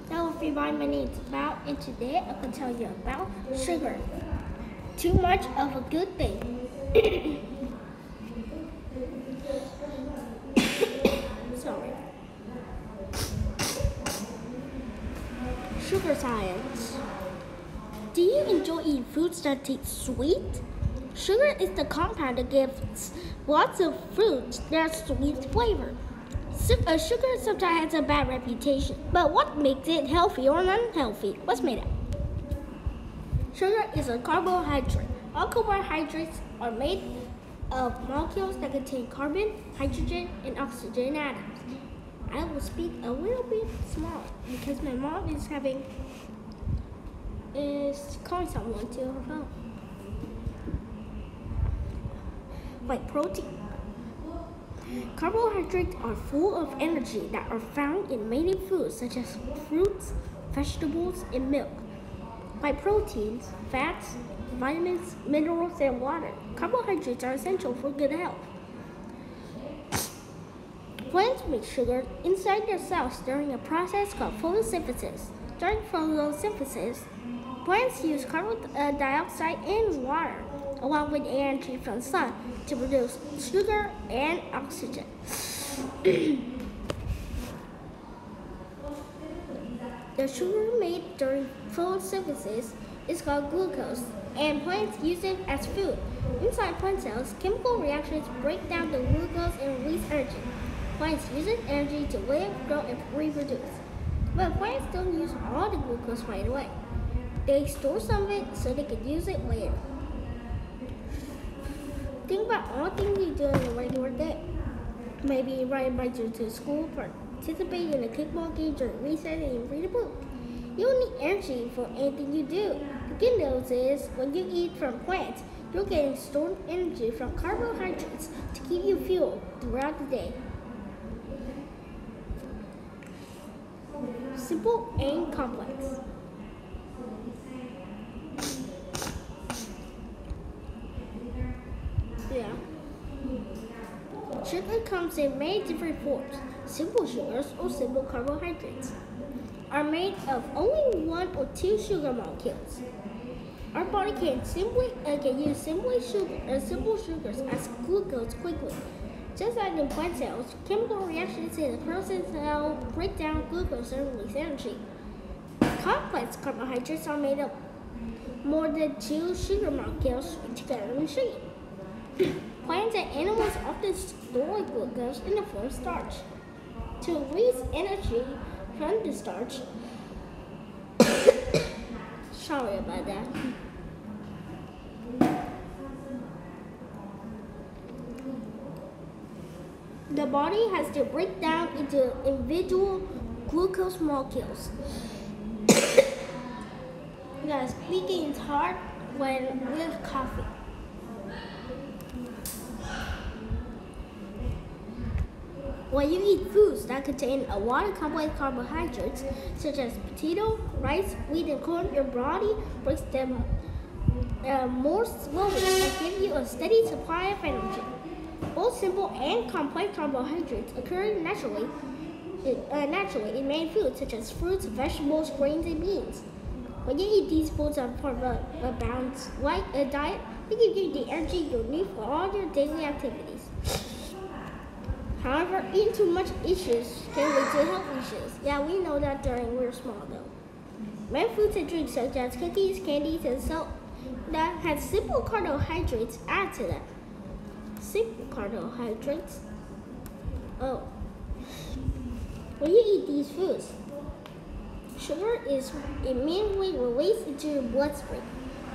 Hello everyone, my name is Bao and today I can tell you about sugar. Too much of a good thing. Sorry. Sugar science. Do you enjoy eating foods that taste sweet? Sugar is the compound that gives lots of fruits their sweet flavor. Sugar sometimes has a bad reputation, but what makes it healthy or unhealthy? What's made up? Sugar is a carbohydrate. All carbohydrates are made of molecules that contain carbon, hydrogen, and oxygen atoms. I will speak a little bit small because my mom is calling someone to her phone. Like protein. Carbohydrates are full of energy that are found in many foods such as fruits, vegetables, and milk. Like proteins, fats, vitamins, minerals, and water, carbohydrates are essential for good health. Plants make sugar inside their cells during a process called photosynthesis. During photosynthesis, plants use carbon dioxide and water, along with energy from the sun, to produce sugar and oxygen. The sugar made during photosynthesis is called glucose, and plants use it as food. Inside plant cells, chemical reactions break down the glucose and release energy. Plants use this energy to live, grow, and reproduce. But plants don't use all the glucose right away. They store some of it so they can use it later. Think about all things you do in a regular day. Maybe ride a bicycle to school, participate in a kickball game during recess, and read a book. You don't need energy for anything you do. The good news is, when you eat from plants, you're getting stored energy from carbohydrates to keep you fueled throughout the day. Simple and complex. Yeah. Sugar comes in many different forms. Simple sugars, or simple carbohydrates, are made of only one or two sugar molecules. Our body can use simple sugars as glucose quickly. Just like in plant cells, chemical reactions in the process cell break down glucose and release energy. Complex carbohydrates are made of more than two sugar molecules together in a machine. Plants and animals often store glucose in the form of starch. To release energy from the starch, sorry about that. The body has to break down into individual glucose molecules. Guys, speaking is hard with coffee. When you eat foods that contain a lot of complex carbohydrates, such as potato, rice, wheat, and corn, your body breaks them more slowly and gives you a steady supply of energy. Both simple and complex carbohydrates occur naturally in many foods, such as fruits, vegetables, grains, and beans. When you eat these foods as part of a balanced diet, they give you the energy you need for all your daily activities. However, eating too much issues can lead to health issues. Yeah, we know that during we were small though. Many foods and drinks such as cookies, candies, and salt that have simple carbohydrates add to that. Simple carbohydrates. Oh. When you eat these foods, sugar is immediately released into your bloodstream.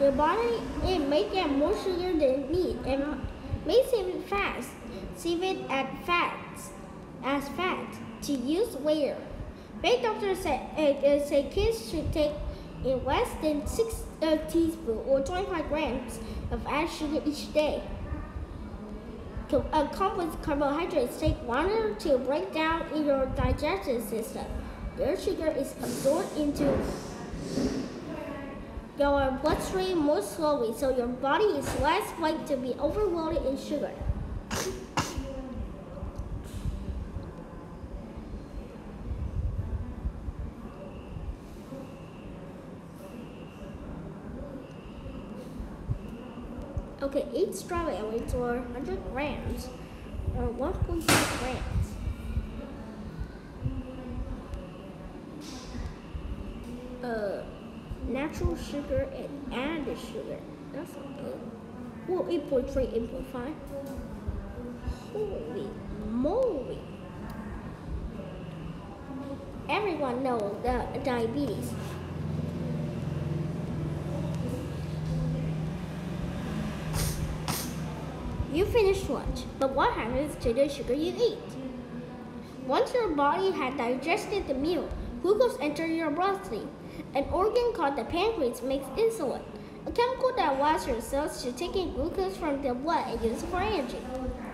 Your body may get more sugar than it needs and may save it as fat to use later. Many doctors say kids should take in less than 6 teaspoons or 25 grams of added sugar each day. Complex carbohydrates take longer to break down in your digestive system. Their sugar is absorbed into your bloodstream more slowly, so your body is less likely to be overloaded in sugar. Okay, 8 strawberries or 100 grams or 1.5 grams. Natural sugar and added sugar. That's not good. Well, 8.3, 8.5. Holy moly. Everyone knows diabetes. You finish lunch, but what happens to the sugar you eat? Once your body has digested the meal, glucose enters your bloodstream. An organ called the pancreas makes insulin, a chemical that allows your cells to take in glucose from the blood and use it for energy.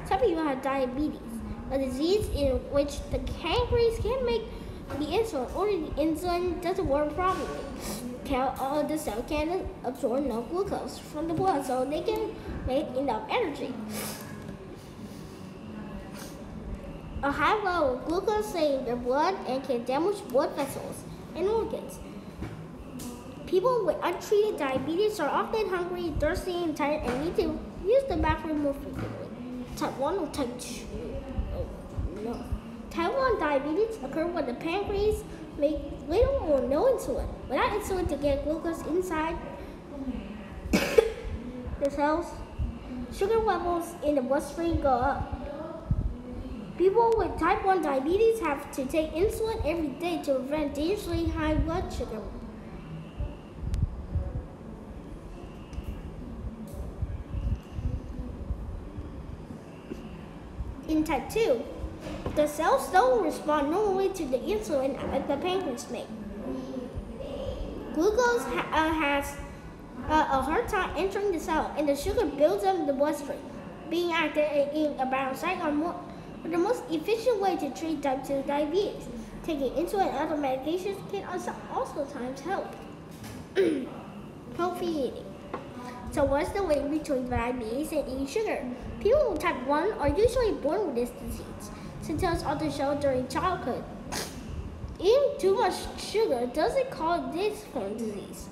Some people have diabetes, a disease in which the pancreas can't make the insulin or the insulin doesn't work properly. The cell can absorb no glucose from the blood so they can make enough energy. A high level of glucose stays in the blood and can damage blood vessels and organs. People with untreated diabetes are often hungry, thirsty, and tired and need to use the bathroom more frequently. Type 1 or type 2? Oh, no. Type 1 diabetes occurs when the pancreas makes little or no insulin. Without insulin to get glucose inside the cells, sugar levels in the bloodstream go up. People with type 1 diabetes have to take insulin every day to prevent dangerously high blood sugar. In type 2, the cells don't respond normally to the insulin that the pancreas makes. Glucose has a hard time entering the cell, and the sugar builds up in the bloodstream. Being active in a balanced diet are the most efficient way to treat type 2 diabetes. Taking insulin and other medications can also times help. Healthy eating. So what's the link between diabetes and eating sugar? People with type 1 are usually born with this disease. Symptoms often show during childhood. Eating too much sugar doesn't cause this form of disease.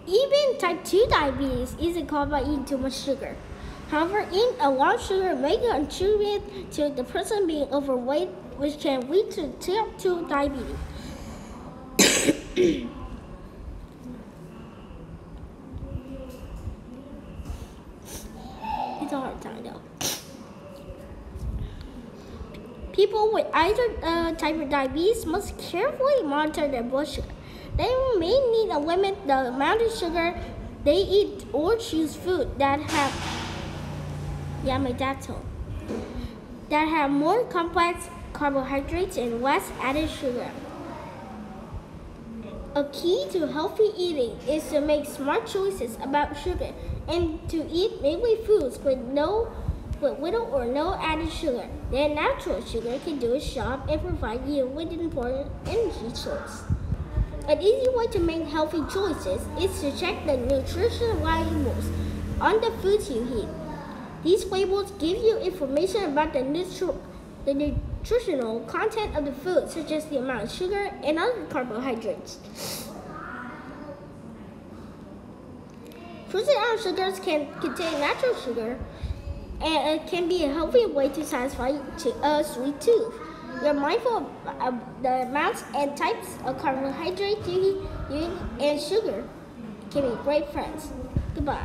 Even type 2 diabetes isn't caused by eating too much sugar. However, eating a lot of sugar may contribute to the person being overweight, which can lead to type 2 diabetes. It's a hard time though. People with either type of diabetes must carefully monitor their blood sugar. They may need to limit the amount of sugar they eat or choose food that have more complex carbohydrates and less added sugar. A key to healthy eating is to make smart choices about sugar and to eat mainly foods with little or no added sugar. Then natural sugar can do its job and provide you with an important energy source. An easy way to make healthy choices is to check the nutrition labels on the foods you eat. These labels give you information about the nutritional content of the food, such as the amount of sugar and other carbohydrates. Fruits and other sugars can contain natural sugar, and it can be a healthy way to satisfy a sweet tooth. You're mindful of the amounts and types of carbohydrates you eat, and sugar can be great friends. Goodbye.